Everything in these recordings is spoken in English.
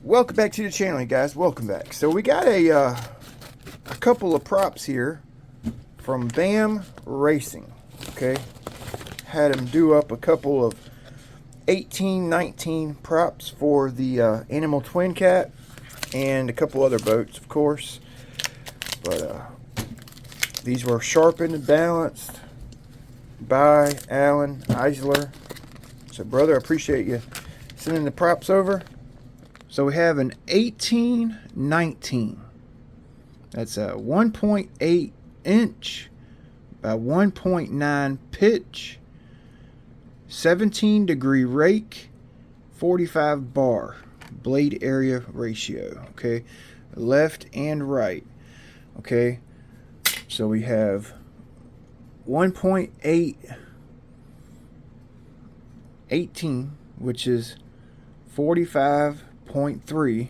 Welcome back to the channel, you guys. Welcome back. So we got a couple of props here from BAM Racing. Okay, had them do up a couple of 1819 props for the Animal Twin Cat and a couple other boats, of course. But these were sharpened and balanced by Alan Eisler. So, brother, I appreciate you sending the props over. So we have an 1819. That's a 1.8 inch by 1.9 pitch, 17 degree rake, 45 bar blade area ratio. Okay, left and right. Okay, so we have 1.8 18, which is 45.3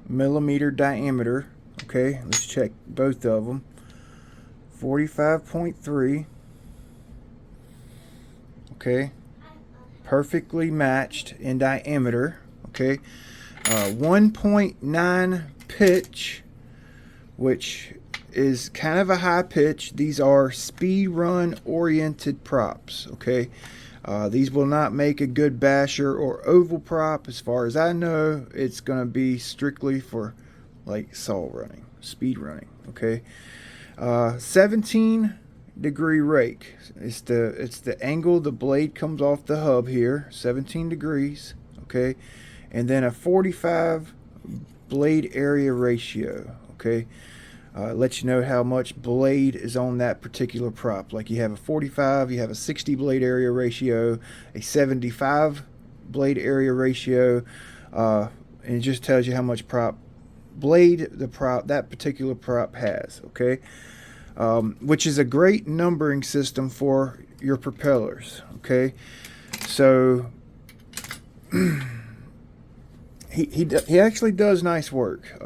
millimeter diameter. Okay, let's check both of them. 45.3. Okay, perfectly matched in diameter. Okay, 1.9 pitch, which is kind of a high pitch. These are speed run oriented props. Okay, these will not make a good basher or oval prop. As far as I know, it's going to be strictly for like saw running, speed running. Okay, 17 degree rake. It's the angle the blade comes off the hub here, 17 degrees. Okay, and then a 45 blade area ratio. Okay, let you know how much blade is on that particular prop. Like you have a 45, you have a 60 blade area ratio, a 75 blade area ratio, and it just tells you how much prop blade that particular prop has. Okay, which is a great numbering system for your propellers. Okay, so he actually does nice work.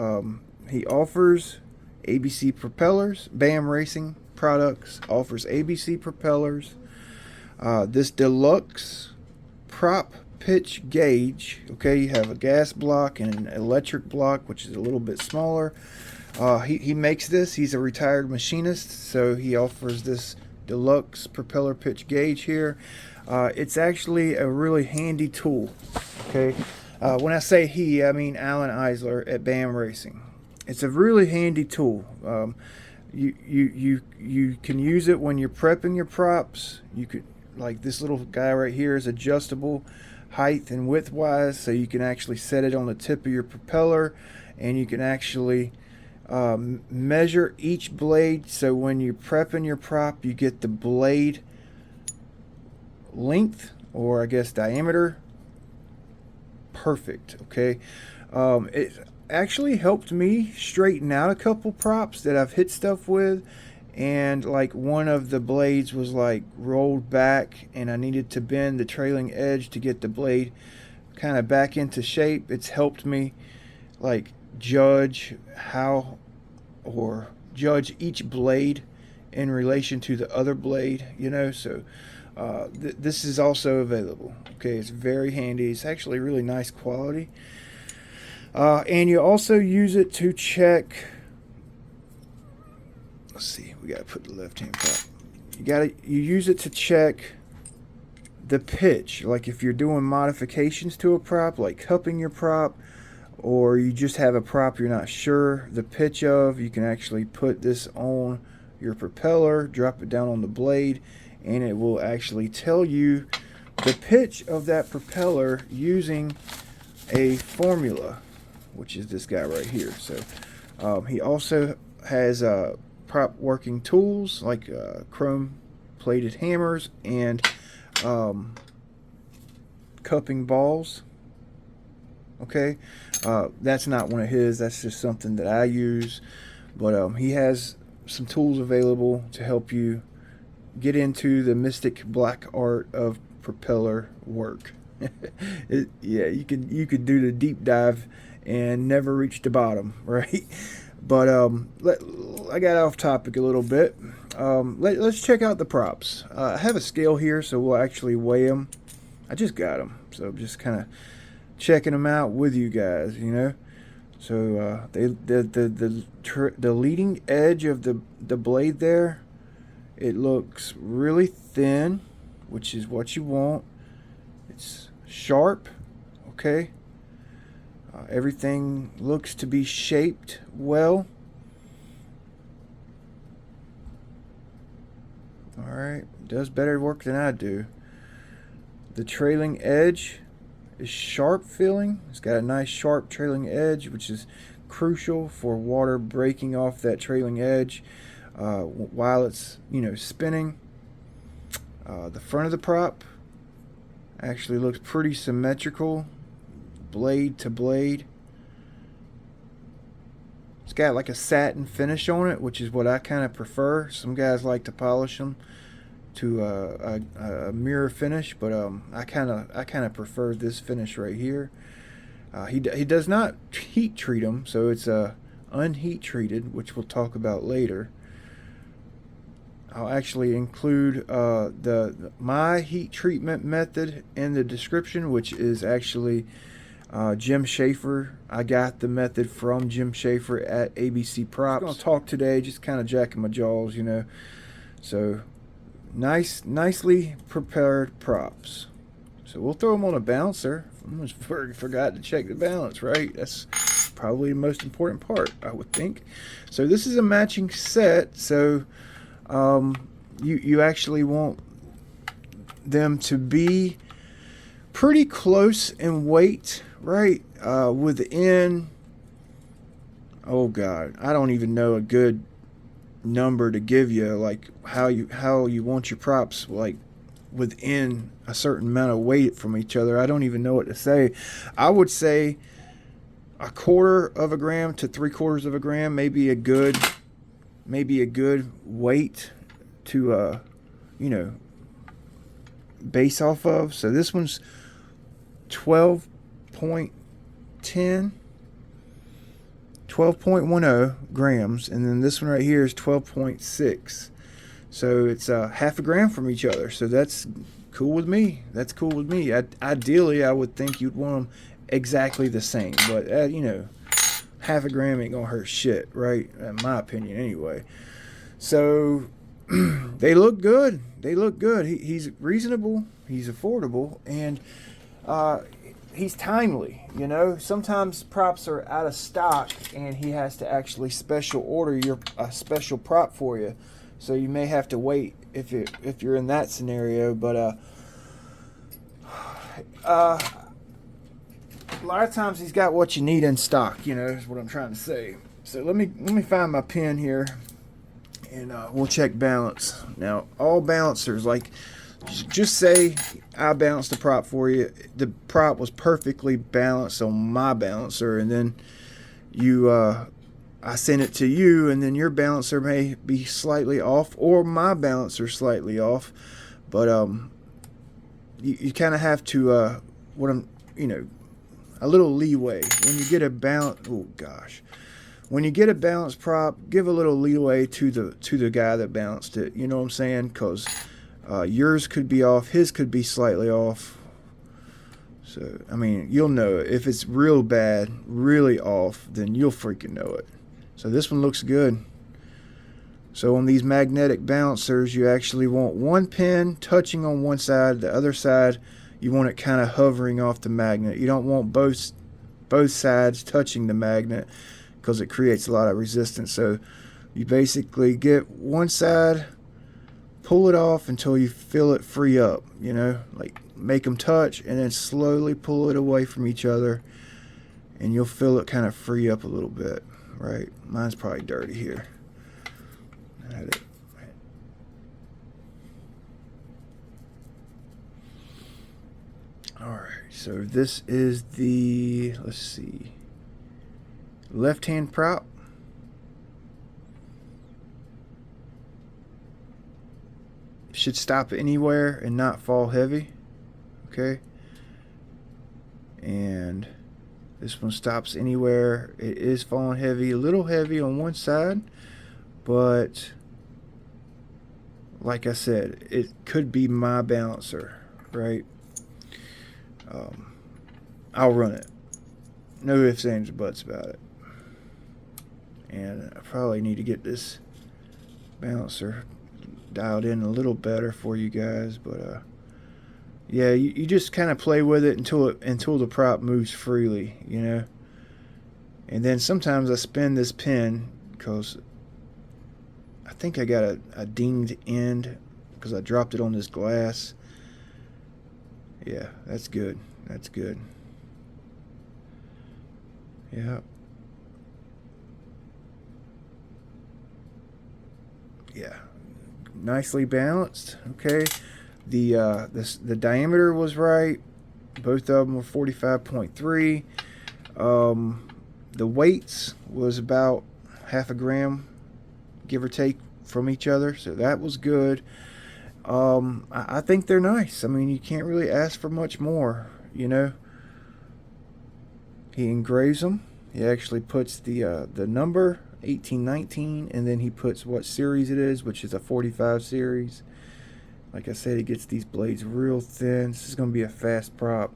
He offers ABC propellers. BAM Racing Products offers ABC propellers. This deluxe prop pitch gauge. Okay, you have a gas block and an electric block, which is a little bit smaller. He makes this. He's a retired machinist, so he offers this deluxe propeller pitch gauge here. It's actually a really handy tool. Okay, when I say he, I mean Alan Eisler at BAM Racing. It's a really handy tool. You can use it when you're prepping your props. You could, like this little guy right here is adjustable height and width wise, so you can actually set it on the tip of your propeller, and you can actually measure each blade. So when you're prepping your prop, you get the blade length, or I guess diameter, perfect. Okay, it actually helped me straighten out a couple props that I've hit stuff with, and like one of the blades was like rolled back and I needed to bend the trailing edge to get the blade kind of back into shape. It's helped me like judge each blade in relation to the other blade, you know. So this is also available. Okay, it's very handy. It's actually really nice quality. And you also use it to check. Let's see, we gotta put the left hand prop. You use it to check the pitch. Like if you're doing modifications to a prop, like cupping your prop, or you just have a prop you're not sure the pitch of, you can actually put this on your propeller, drop it down on the blade, and it will actually tell you the pitch of that propeller using a formula, which is this guy right here. So he also has prop working tools like chrome plated hammers and cupping balls. Okay, that's not one of his, that's just something that I use, but he has some tools available to help you get into the mystic black art of propeller work. Yeah, you could do the deep dive and never reach the bottom, right? But I got off topic a little bit. Let's check out the props. I have a scale here, so we'll actually weigh them. I just got them, so just kind of checking them out with you guys, you know. So the leading edge of the blade there, it looks really thin, which is what you want. It's sharp, okay. Everything looks to be shaped well. Alright, does better work than I do. The trailing edge is sharp feeling. It's got a nice sharp trailing edge, which is crucial for water breaking off that trailing edge while it's, you know, spinning. The front of the prop actually looks pretty symmetrical, blade to blade. It's got like a satin finish on it, which is what I kind of prefer. Some guys like to polish them to a mirror finish, but I kind of prefer this finish right here. He does not heat treat them, so it's unheat treated, which we'll talk about later. I'll actually include my heat treatment method in the description, which is actually Jim Schaefer. I got the method from Jim Schaefer at ABC Props. I'm going to talk today, just kind of jacking my jaws, you know. So nicely prepared props. So we'll throw them on a bouncer. I almost forgot to check the balance, right? That's probably the most important part, I would think. So this is a matching set, so you actually want them to be pretty close in weight, right? Within, oh god, I don't even know a good number to give you, like how you want your props, like within a certain amount of weight from each other. I don't even know what to say. I would say 1/4 gram to 3/4 of a gram, maybe a good weight to you know, base off of. So this one's 12.10 grams, and then this one right here is 12.6. So it's 1/2 gram from each other. So that's cool with me. That's cool with me. Ideally, I would think you'd want them exactly the same, but you know, 1/2 gram ain't gonna hurt shit, right? In my opinion, anyway. So they look good. They look good. He's reasonable. He's affordable, and he's timely. You know, sometimes props are out of stock, and he has to actually special order a special prop for you. So you may have to wait if you're in that scenario. But a lot of times he's got what you need in stock. You know, is what I'm trying to say. So let me find my pen here, and we'll check balance. Now, all balancers, like, just say I balanced the prop for you. The prop was perfectly balanced on my balancer, and then I send it to you, and then your balancer may be slightly off, or my balancer slightly off. But you kind of have to a little leeway when you get a balance. Oh gosh. When you get a balanced prop, give a little leeway to the guy that balanced it. You know what I'm saying? Because yours could be off, his could be slightly off. So, I mean, you'll know it. If it's real bad, really off, then you'll freaking know it. So this one looks good. So on these magnetic balancers, you actually want one pin touching on one side. The other side, you want it kind of hovering off the magnet. You don't want both sides touching the magnet, because it creates a lot of resistance. So you basically get one side, pull it off until you feel it free up, you know, like make them touch, and then slowly pull it away from each other, and you'll feel it kind of free up a little bit, right? Mine's probably dirty here. Alright, so this is the, let's see, left-hand prop. Should stop anywhere and not fall heavy. Okay. And this one stops anywhere. It is falling heavy, a little heavy on one side, but like I said, it could be my balancer, right? I'll run it. No ifs, ands, or buts about it. And I probably need to get this balancer dialed in a little better for you guys, but yeah, you just kind of play with it until the prop moves freely, you know. And then sometimes I spin this pin because I think I got a dinged end because I dropped it on this glass. Yeah, that's good. That's good. Yeah. Yeah. Nicely balanced. Okay. The diameter was right. Both of them were 45.3. The weights was about half a gram, give or take, from each other, so that was good. I think they're nice. I mean, you can't really ask for much more, you know. He engraves them. He actually puts the number 1819, and then he puts what series it is, which is a 45 series. Like I said, he gets these blades real thin. This is going to be a fast prop.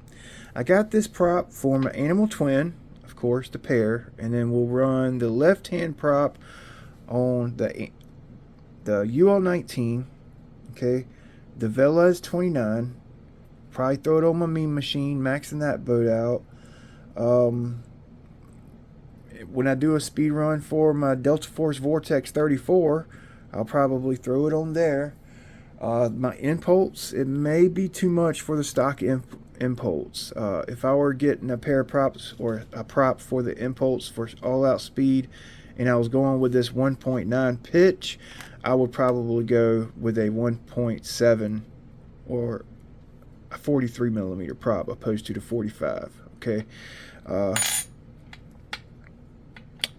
I got this prop for my Animal Twin, of course, the pair, and then we'll run the left-hand prop on the UL19, okay, the Velez 29. Probably throw it on my Mean Machine, maxing that boat out. When I do a speed run for my Delta Force Vortex 34, I'll probably throw it on there. My impulse, it may be too much for the stock impulse. If I were getting a pair of props or a prop for the impulse for all-out speed, and I was going with this 1.9 pitch, I would probably go with a 1.7 or a 43 millimeter prop opposed to the 45. Okay.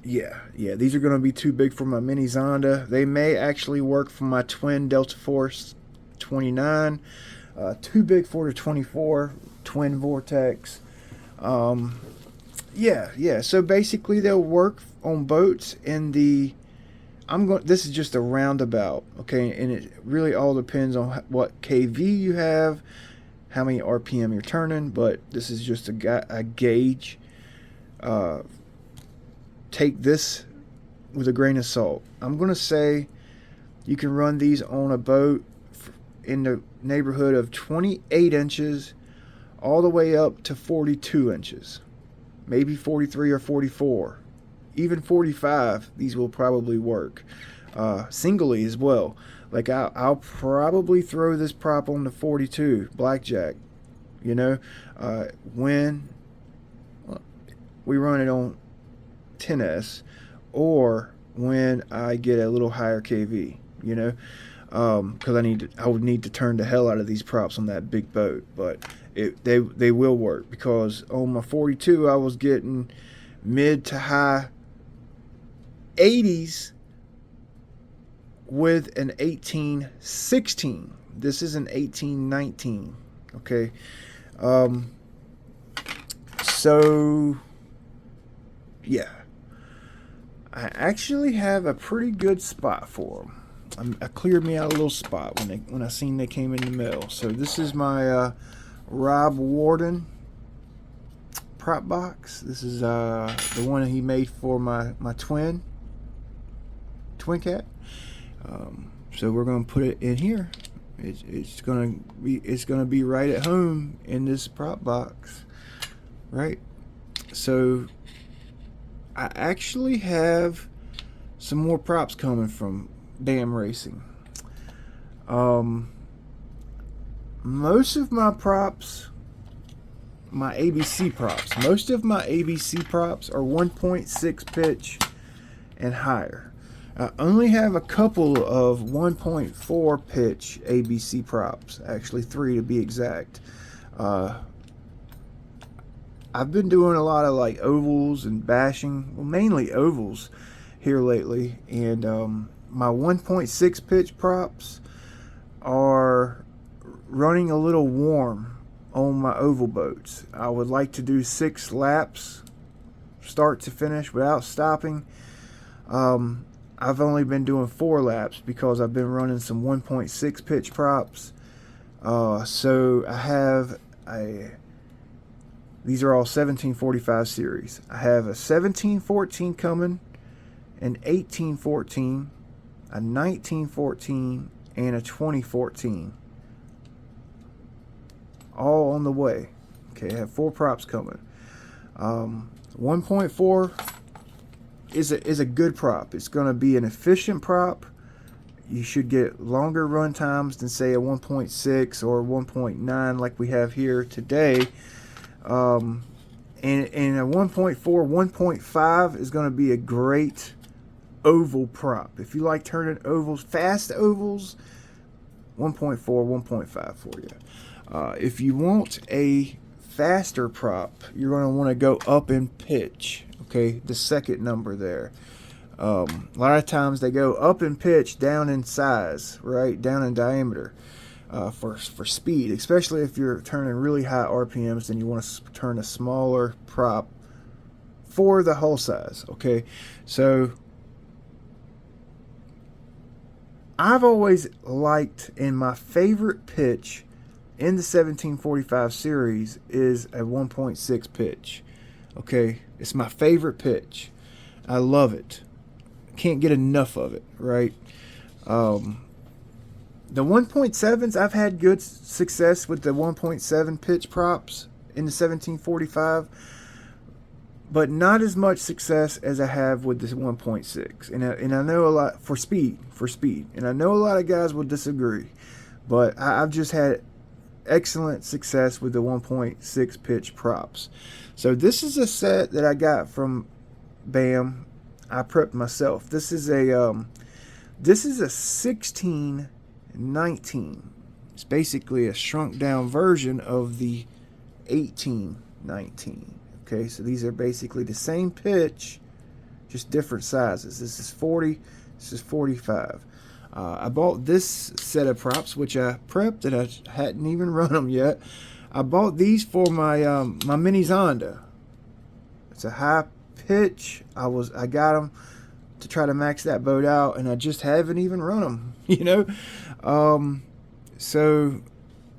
Yeah, these are going to be too big for my mini Zonda. They may actually work for my twin Delta Force 29. Too big for the 24 twin Vortex. Yeah. So basically, they'll work on boats in the. This is just a roundabout, okay, and it really all depends on what KV you have, how many RPM you're turning. But this is just a gauge. Take this with a grain of salt. I'm going to say you can run these on a boat in the neighborhood of 28 inches all the way up to 42 inches. Maybe 43 or 44. Even 45, these will probably work. Singly as well. Like I'll probably throw this prop on the 42 blackjack. You know, when we run it on 10S, or when I get a little higher KV, you know, because I would need to turn the hell out of these props on that big boat. But they will work, because on my 42 I was getting mid to high 80s with an 1816. This is an 1819. Okay, so yeah. I actually have a pretty good spot for them. I cleared me out a little spot when I seen they came in the mail. So this is my rwarden prop box. This is the one he made for my twin cat. So we're gonna put it in here. It's gonna be right at home in this prop box, right? So I actually have some more props coming from BAM Racing. Most of my props, my ABC props, most of my ABC props are 1.6 pitch and higher. I only have a couple of 1.4 pitch ABC props, actually 3 to be exact. I've been doing a lot of like ovals and bashing, well, mainly ovals here lately, and my 1.6 pitch props are running a little warm on my oval boats. I would like to do 6 laps start to finish without stopping. I've only been doing 4 laps because I've been running some 1.6 pitch props. So I have These are all 1745 series. I have a 1714 coming, an 1814, a 1914, and a 2014. All on the way. Okay, I have 4 props coming. 1.4 is a good prop. It's going to be an efficient prop. You should get longer run times than say a 1.6 or 1.9 like we have here today. And a 1.4, 1.5 is going to be a great oval prop. If you like turning ovals, fast ovals, 1.4, 1.5 for you. If you want a faster prop, you're going to want to go up in pitch. Okay, the second number there. A lot of times they go up in pitch, down in size, right? Down in diameter for speed, especially if you're turning really high RPMs, then you want to turn a smaller prop for the hull size. Okay, so I've always liked, in my favorite pitch in the 1745 series is a 1.6 pitch. Okay, it's my favorite pitch. I love it. Can't get enough of it, right? The 1.7s, I've had good success with the 1.7 pitch props in the 1745, but not as much success as I have with this 1.6. And I know a lot for speed, and I know a lot of guys will disagree, but I've just had excellent success with the 1.6 pitch props. So this is a set that I got from BAM. I prepped myself. This is a 1619. It's basically a shrunk down version of the 1819. Okay, so these are basically the same pitch, just different sizes. This is 40. This is 45. I bought this set of props, which I prepped and I hadn't even run them yet. I bought these for my my mini Zonda. It's a high pitch. I got them to try to max that boat out, and I just haven't even run them. You know, so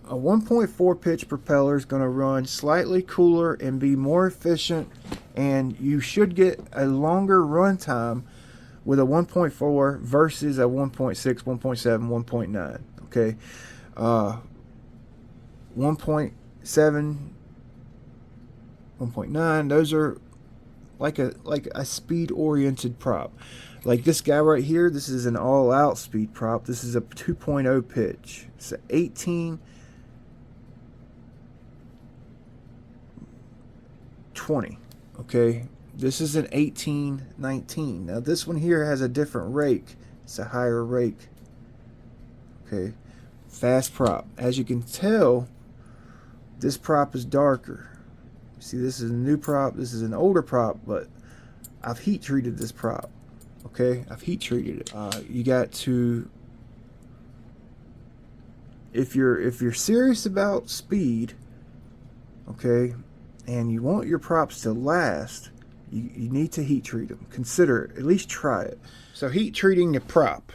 a 1.4 pitch propeller is going to run slightly cooler and be more efficient, and you should get a longer run time with a 1.4 versus a 1.6, 1.7, 1.9. Okay, 1.7, 1.9. Those are like a speed oriented prop. Like this guy right here, this is an all out speed prop. This is a 2.0 pitch. It's an 1820. Okay, this is an 1819. Now this one here has a different rake. It's a higher rake. Okay, fast prop. As you can tell, this prop is darker. See, this is a new prop. This is an older prop, but I've heat treated this prop. Okay, I've heat treated it. You got to, if you're serious about speed, okay, and you want your props to last, you need to heat treat them. Consider it. At least try it. So heat treating a prop,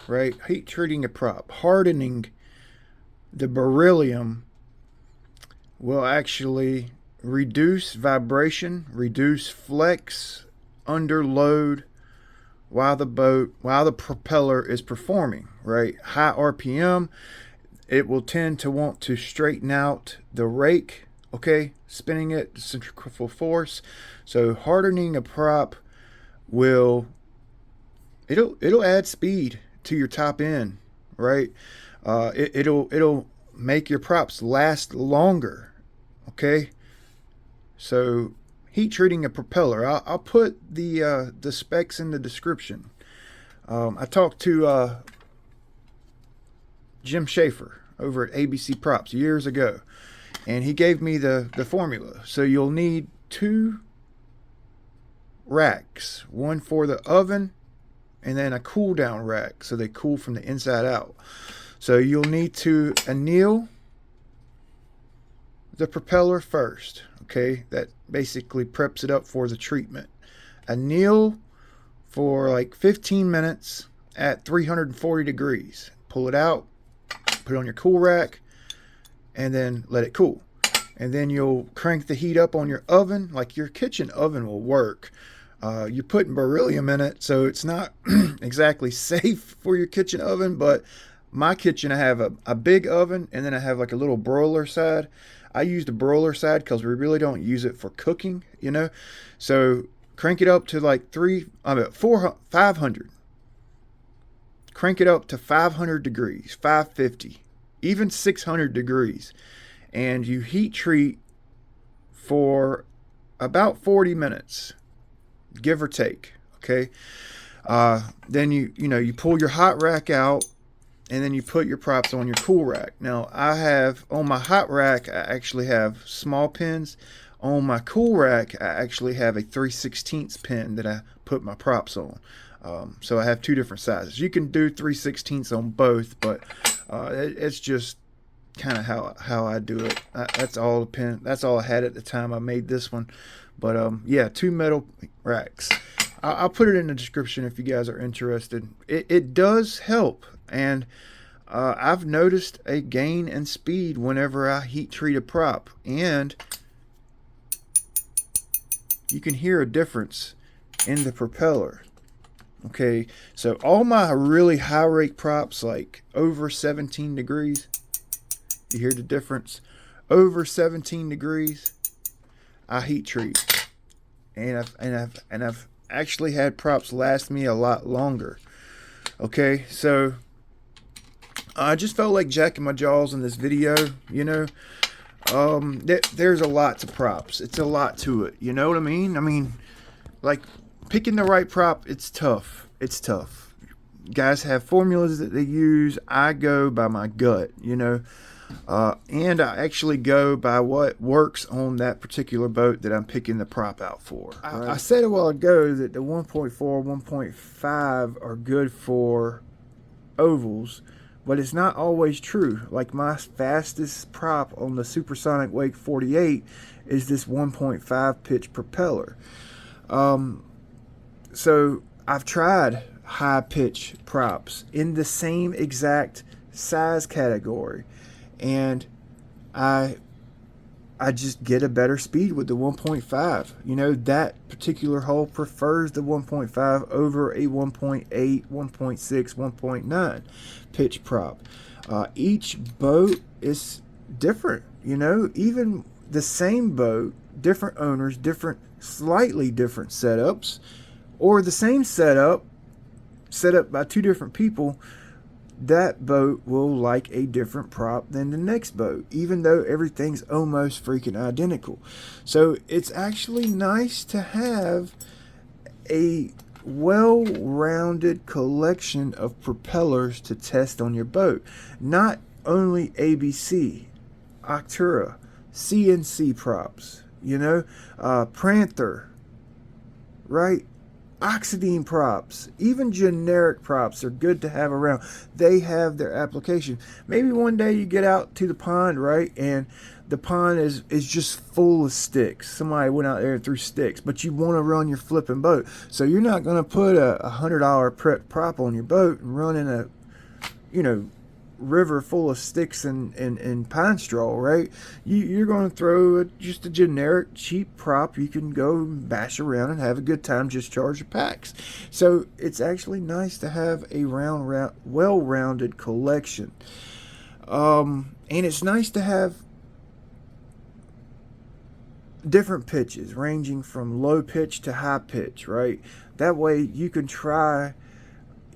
right? Heat treating a prop, hardening the beryllium will actually reduce vibration, reduce flex under load while the propeller is performing, right? High RPM, it will tend to want to straighten out the rake, okay, spinning it, centrifugal force. So hardening a prop it'll add speed to your top end, right? It'll make your props last longer, okay? So heat treating a propeller, I'll put the specs in the description. I talked to Jim Schaefer over at ABC Props years ago, and he gave me the formula. So you'll need 2 racks, one for the oven and then a cool down rack so they cool from the inside out. So you'll need to anneal the propeller first, okay? That basically preps it up for the treatment. Anneal for like 15 minutes at 340 degrees. Pull it out, put it on your cool rack, and then let it cool. and then you'll crank the heat up on your oven. Like your kitchen oven will work. You're putting beryllium in it, so it's not exactly safe for your kitchen oven. But my kitchen, I have a big oven, and then I have like a little broiler side. I use the broiler side because we really don't use it for cooking, you know. So crank it up to like 500. Crank it up to 500 degrees, 550, even 600 degrees, and you heat treat for about 40 minutes, give or take. Okay. Then you pull your hot rack out, and then you put your props on your cool rack. Now I have on my hot rack, I actually have small pins. On my cool rack, I actually have a 3/16 pin that I put my props on. So I have two different sizes. You can do 3/16 on both, but it's just kind of how I do it. That's all I had at the time I made this one. But yeah, two metal racks. I'll put it in the description if you guys are interested. It does help, and I've noticed a gain in speed whenever I heat treat a prop, and you can hear a difference in the propeller. Okay, so all my really high rake props, like over 17 degrees, you hear the difference. Over 17 degrees, I heat treat, and I've actually had props last me a lot longer. Okay, so I just felt like jacking my jaws in this video, you know. There's a lot to props. It's a lot to it. You know what I mean? I mean, like picking the right prop, it's tough. It's tough. Guys have formulas that they use. I go by my gut, you know. And I actually go by what works on that particular boat that I'm picking the prop out for. Right? I said a while ago that the 1.4, 1.5 are good for ovals, but it's not always true. Like my fastest prop on the Supersonic Wake 48 is this 1.5 pitch propeller. So I've tried high pitch props in the same exact size category, and I just get a better speed with the 1.5. You know, that particular hull prefers the 1.5 over a 1.8, 1.6, 1.9 pitch prop. Each boat is different, you know, even the same boat, different owners, slightly different setups, or the same setup set up by two different people. That boat will like a different prop than the next boat, even though everything's almost freaking identical. So it's actually nice to have a well-rounded collection of propellers to test on your boat. Not only ABC, Octura, CNC props, you know, Panther, right? Oxidine props, even generic props are good to have around. They have their application. Maybe one day you get out to the pond, right, and the pond is just full of sticks. Somebody went out there and threw sticks, but you want to run your flipping boat. So you're not going to put a $100 prop on your boat and run in a, you know, river full of sticks and pine straw, right? You're going to throw just a generic cheap prop you can go bash around and have a good time, just charge your packs. So it's actually nice to have a well-rounded collection, and it's nice to have different pitches ranging from low pitch to high pitch, right? That way you can try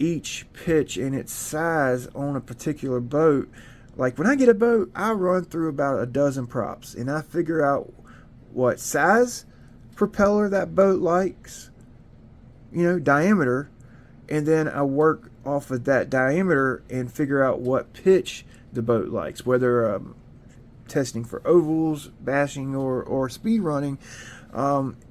each pitch and its size on a particular boat. Like when I get a boat, I run through about a dozen props and I figure out what size propeller that boat likes, you know, diameter, and then I work off of that diameter and figure out what pitch the boat likes, whether testing for ovals, bashing, or speed running.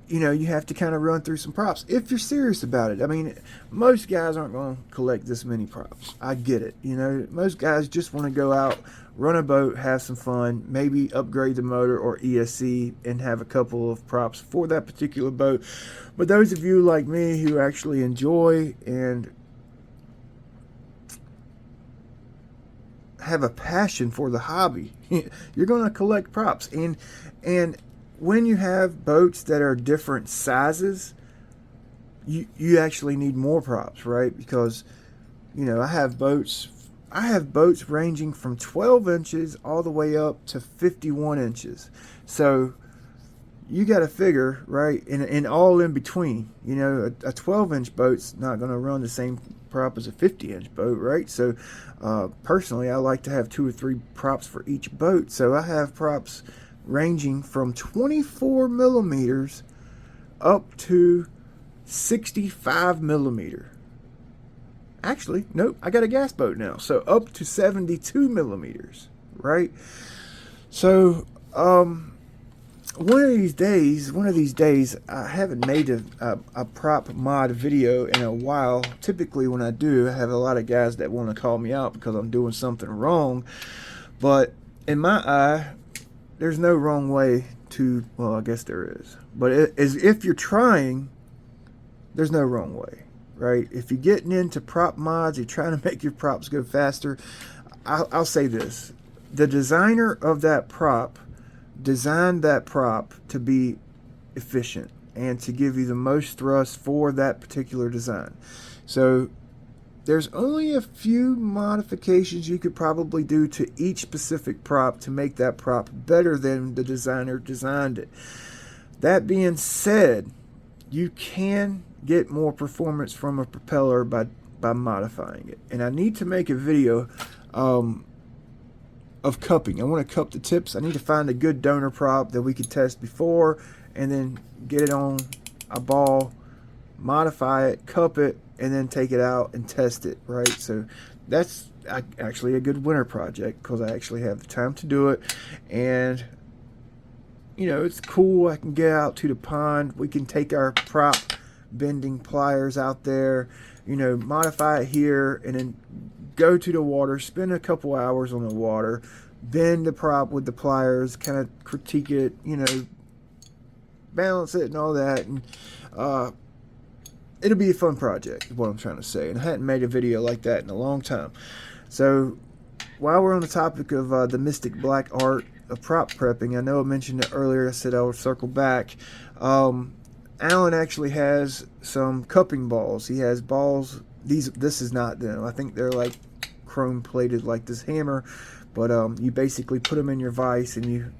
You know, you have to kind of run through some props if you're serious about it. I mean, most guys aren't going to collect this many props. I get it. You know, most guys just want to go out, run a boat, have some fun, maybe upgrade the motor or ESC and have a couple of props for that particular boat. But those of you like me who actually enjoy and have a passion for the hobby, you're going to collect props. And when you have boats that are different sizes, you actually need more props, right? Because, you know, I have boats ranging from 12 inches all the way up to 51 inches. So you got to figure, right, in all in between. You know, a 12-inch boat's not going to run the same prop as a 50-inch boat, right? So personally, I like to have 2 or 3 props for each boat. So I have props ranging from 24 millimeters up to 65 millimeter. Actually, nope, I got a gas boat now, so up to 72 millimeters, right? So one of these days, I haven't made a prop mod video in a while. Typically when I do, I have a lot of guys that want to call me out because I'm doing something wrong. But in my eye, there's no wrong way to, well, I guess there is. But if you're trying, there's no wrong way, right? If you're getting into prop mods, you're trying to make your props go faster, I'll say this. The designer of that prop designed that prop to be efficient and to give you the most thrust for that particular design. So there's only a few modifications you could probably do to each specific prop to make that prop better than the designer designed it. That being said, you can get more performance from a propeller by modifying it. And I need to make a video of cupping. I want to cup the tips. I need to find a good donor prop that we could test before and then get it on a ball, modify it, cup it, and then take it out and test it, right? So that's actually a good winter project because I actually have the time to do it. And you know, it's cool. I can get out to the pond. We can take our prop bending pliers out there, you know, modify it here, and then go to the water, spend a couple hours on the water, bend the prop with the pliers, kind of critique it, you know, balance it and all that, and it'll be a fun project is what I'm trying to say. And I hadn't made a video like that in a long time. So while we're on the topic of the mystic black art of prop prepping, I know I mentioned it earlier. I said I would circle back. Alan actually has some cupping balls. He has balls. This is not them. I think they're like chrome plated like this hammer, but you basically put them in your vise and you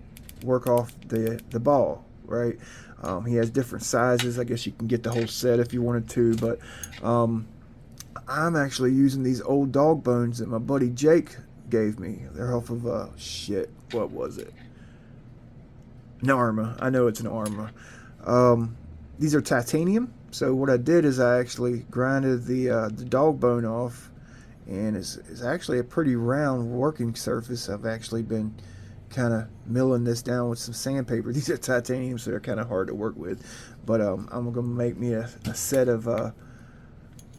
work off the ball, right? He has different sizes. I guess you can get the whole set if you wanted to, but I'm actually using these old dog bones that my buddy Jake gave me. They're off of shit. What was it? An Arma. I know it's an Arma. These are titanium. So what I did is I actually grinded the dog bone off, and it's actually a pretty round working surface. I've actually been kind of milling this down with some sandpaper. These are titanium, so they're kind of hard to work with. But I'm going to make me a set of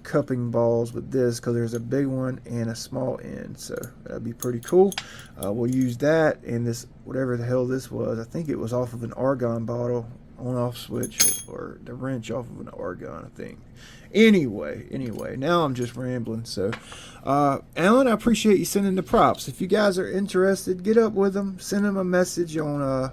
cupping balls with this because there's a big one and a small end. So that'd be pretty cool. We'll use that and this, whatever the hell this was. I think it was off of an argon bottle. On-off switch or the wrench off of an argon, I think. Anyway, now I'm just rambling. So, Alan, I appreciate you sending the props. If you guys are interested, get up with them. Send them a message on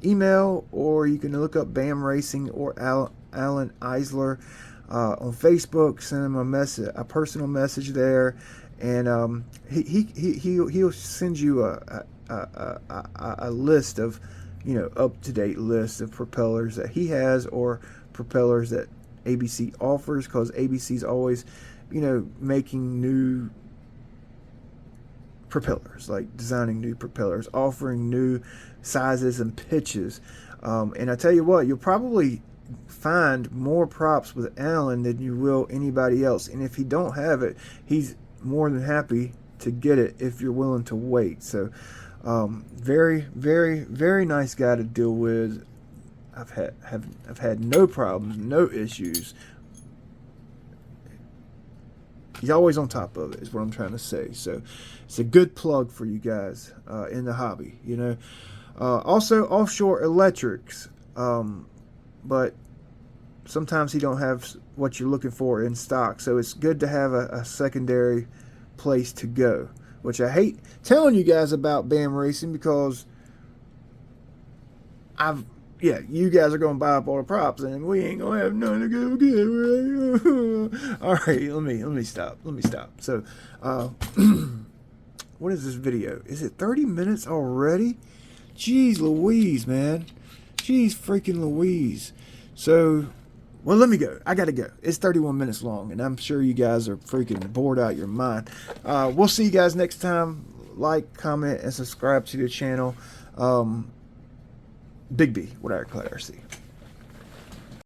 email, or you can look up BAM Racing or Alan Eisler on Facebook. Send him a personal message there, and he'll send you a list of, you know, up-to-date list of propellers that he has or propellers that ABC offers, because ABC's always, you know, making new propellers, like designing new propellers, offering new sizes and pitches. And I tell you what, you'll probably find more props with Alan than you will anybody else. And if he don't have it, he's more than happy to get it if you're willing to wait. So very, very, very nice guy to deal with. I've had no problems, no issues. He's always on top of it, is what I'm trying to say. So it's a good plug for you guys in the hobby, you know. Also, offshore electrics, but sometimes he don't have what you're looking for in stock. So it's good to have a secondary place to go. which I hate telling you guys about BAM racing because you guys are gonna buy up all the props and we ain't gonna have none to go get, right? All right, let me stop. So, what is this video? Is it 30 minutes already? Jeez Louise, man. Jeez freaking Louise. So, well, let me go. I gotta go. It's 31 minutes long, and I'm sure you guys are freaking bored out your mind. We'll see you guys next time. Like, comment, and subscribe to the channel. Big B, what I declare. See.